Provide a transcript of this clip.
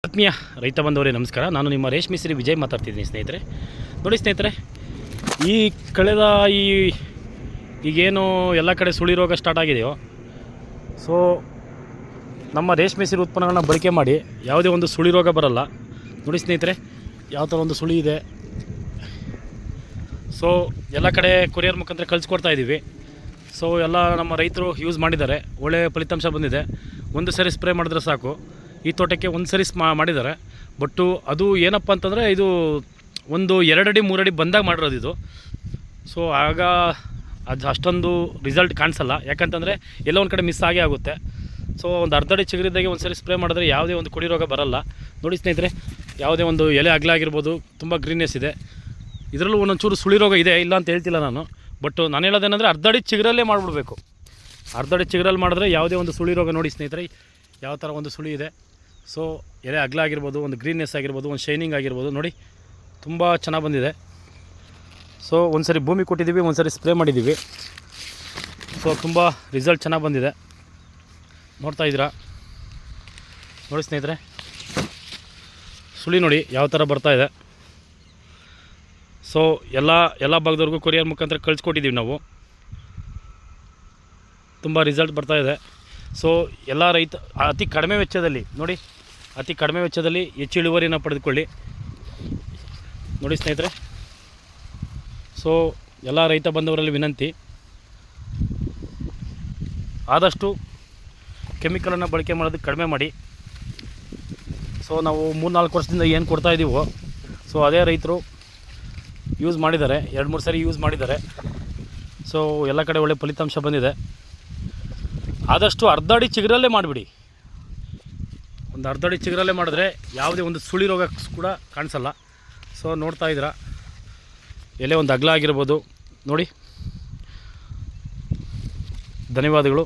ಆತ್ಮೀಯ ರೈತ ಬಂದವರೇ ನಮಸ್ಕಾರ. ನಾನು ನಿಮ್ಮ ರೇಷ್ಮೆ ಸಿರಿ ವಿಜಯ್ ಮಾತಾಡ್ತಿದ್ದೀನಿ ಸ್ನೇಹಿತರೆ. ನೋಡಿ ಸ್ನೇಹಿತರೆ, ಈ ಕಳೆದ ಈಗೇನು ಎಲ್ಲ ಕಡೆ ಸುಳಿ ರೋಗ ಸ್ಟಾರ್ಟ್ ಆಗಿದೆಯೋ, ಸೊ ನಮ್ಮ ರೇಷ್ಮೆ ಸಿರಿ ಉತ್ಪನ್ನಗಳನ್ನ ಬಳಕೆ ಮಾಡಿ ಯಾವುದೇ ಒಂದು ಸುಳಿ ರೋಗ ಬರಲ್ಲ. ನೋಡಿ ಸ್ನೇಹಿತರೆ, ಯಾವ ಥರ ಒಂದು ಸುಳಿ ಇದೆ. ಸೊ ಎಲ್ಲ ಕಡೆ ಕೊರಿಯರ್ ಮುಖಾಂತರ ಕಳಿಸ್ಕೊಡ್ತಾ ಇದ್ದೀವಿ. ಸೊ ಎಲ್ಲ ನಮ್ಮ ರೈತರು ಯೂಸ್ ಮಾಡಿದ್ದಾರೆ, ಒಳ್ಳೆಯ ಫಲಿತಾಂಶ ಬಂದಿದೆ. ಒಂದು ಸರಿ ಸ್ಪ್ರೇ ಮಾಡಿದ್ರೆ ಸಾಕು. ಈ ತೋಟಕ್ಕೆ ಒಂದು ಸರಿ ಮಾಡಿದ್ದಾರೆ. ಬಟ್ಟು ಅದು ಏನಪ್ಪ ಅಂತಂದರೆ, ಇದು ಒಂದು 2 ಅಡಿ 3 ಅಡಿ ಬಂದಾಗ ಮಾಡಿರೋದು ಇದು. ಸೊ ಆಗ ಅದು ಅಷ್ಟೊಂದು ರಿಸಲ್ಟ್ ಕಾಣಿಸಲ್ಲ, ಯಾಕಂತಂದರೆ ಎಲ್ಲೋ ಒಂದು ಕಡೆ ಮಿಸ್ ಆಗೇ ಆಗುತ್ತೆ. ಸೊ ಒಂದು ಅರ್ಧ ಅಡಿ ಚಿಗುರಿದ್ದಾಗೆ ಒಂದು ಸರಿ ಸ್ಪ್ರೇ ಮಾಡಿದ್ರೆ ಯಾವುದೇ ಒಂದು ಕುಡಿ ರೋಗ ಬರಲ್ಲ. ನೋಡಿ ಸ್ನೇಹಿತರೆ, ಯಾವುದೇ ಒಂದು ಎಲೆ ಅಗಲ ಆಗಿರ್ಬೋದು, ತುಂಬ ಗ್ರೀನೆಸ್ ಇದೆ. ಇದರಲ್ಲೂ ಒಂದೊಂಚೂರು ಸುಳಿ ರೋಗ ಇದೆ, ಇಲ್ಲ ಅಂತ ಹೇಳ್ತಿಲ್ಲ ನಾನು. ಬಟ್ ನಾನು ಹೇಳೋದೇನೆಂದರೆ ಅರ್ಧ ಅಡಿ ಚಿಗುರಲ್ಲೇ ಮಾಡಿಬಿಡ್ಬೇಕು. ಅರ್ಧ ಅಡಿ ಚಿಗುರಲ್ಲಿ ಮಾಡಿದ್ರೆ ಯಾವುದೇ ಒಂದು ಸುಳಿ ರೋಗ, ನೋಡಿ ಸ್ನೇಹಿತರೆ ಯಾವ ಥರ ಒಂದು ಸುಳಿ ಇದೆ. ಸೊ ಎಲೆ ಅಗಲ ಆಗಿರ್ಬೋದು, ಒಂದು ಗ್ರೀನ್ನೆಸ್ ಆಗಿರ್ಬೋದು, ಒಂದು ಶೈನಿಂಗ್ ಆಗಿರ್ಬೋದು, ನೋಡಿ ತುಂಬ ಚೆನ್ನಾಗಿ ಬಂದಿದೆ. ಸೊ ಒಂದು ಸರಿ ಭೂಮಿ ಕೊಟ್ಟಿದ್ದೀವಿ, ಒಂದು ಸರಿ ಸ್ಪ್ರೇ ಮಾಡಿದ್ದೀವಿ. ಸೊ ತುಂಬ ರಿಸಲ್ಟ್ ಚೆನ್ನಾಗಿ ಬಂದಿದೆ, ನೋಡ್ತಾ ಇದ್ದೀರಾ. ನೋಡಿ ಸ್ನೇಹಿತರೆ, ಸುಳಿ ನೋಡಿ ಯಾವ ಥರ ಬರ್ತಾ ಇದೆ. ಸೊ ಎಲ್ಲ ಭಾಗದವ್ರಿಗೂ ಕೊರಿಯರ್ ಮುಖಾಂತರ ಕಳಿಸ್ಕೊಟ್ಟಿದ್ದೀವಿ ನಾವು. ತುಂಬ ರಿಸಲ್ಟ್ ಬರ್ತಾಯಿದೆ. ಸೊ ಎಲ್ಲ ರೈತ ಅತಿ ಕಡಿಮೆ ವೆಚ್ಚದಲ್ಲಿ, ನೋಡಿ ಅತಿ ಕಡಿಮೆ ವೆಚ್ಚದಲ್ಲಿ ಹೆಚ್ಚು ಇಳುವರಿನ ಪಡೆದುಕೊಳ್ಳಿ. ನೋಡಿ ಸ್ನೇಹಿತರೆ, ಸೊ ಎಲ್ಲ ರೈತ ಬಂದವರಲ್ಲಿ ವಿನಂತಿ, ಆದಷ್ಟು ಕೆಮಿಕಲನ್ನು ಬಳಕೆ ಮಾಡೋದಕ್ಕೆ ಕಡಿಮೆ ಮಾಡಿ. ಸೊ ನಾವು 3-4 ವರ್ಷದಿಂದ ಏನು ಕೊಡ್ತಾಯಿದ್ದೀವೋ, ಸೊ ಅದೇ ರೈತರು ಯೂಸ್ ಮಾಡಿದ್ದಾರೆ, 2-3 ಸರಿ ಯೂಸ್ ಮಾಡಿದ್ದಾರೆ. ಸೊ ಎಲ್ಲ ಕಡೆ ಒಳ್ಳೆ ಫಲಿತಾಂಶ ಬಂದಿದೆ. ಆದಷ್ಟು ಅರ್ಧ ಅಡಿ ಚಿಗುರಲ್ಲೇ ಮಾಡಿಬಿಡಿ. ಒಂದು ಅರ್ಧ ಅಡಿ ಚಿಗುರಲ್ಲೇ ಮಾಡಿದ್ರೆ ಯಾವುದೇ ಒಂದು ಸುಳಿ ರೋಗ ಕೂಡ ಕಾಣಿಸಲ್ಲ. ಸೊ ನೋಡ್ತಾ ಇದ್ದೀರಾ, ಎಲೆ ಒಂದು ಅಗಲ ಆಗಿರ್ಬೋದು ನೋಡಿ. ಧನ್ಯವಾದಗಳು.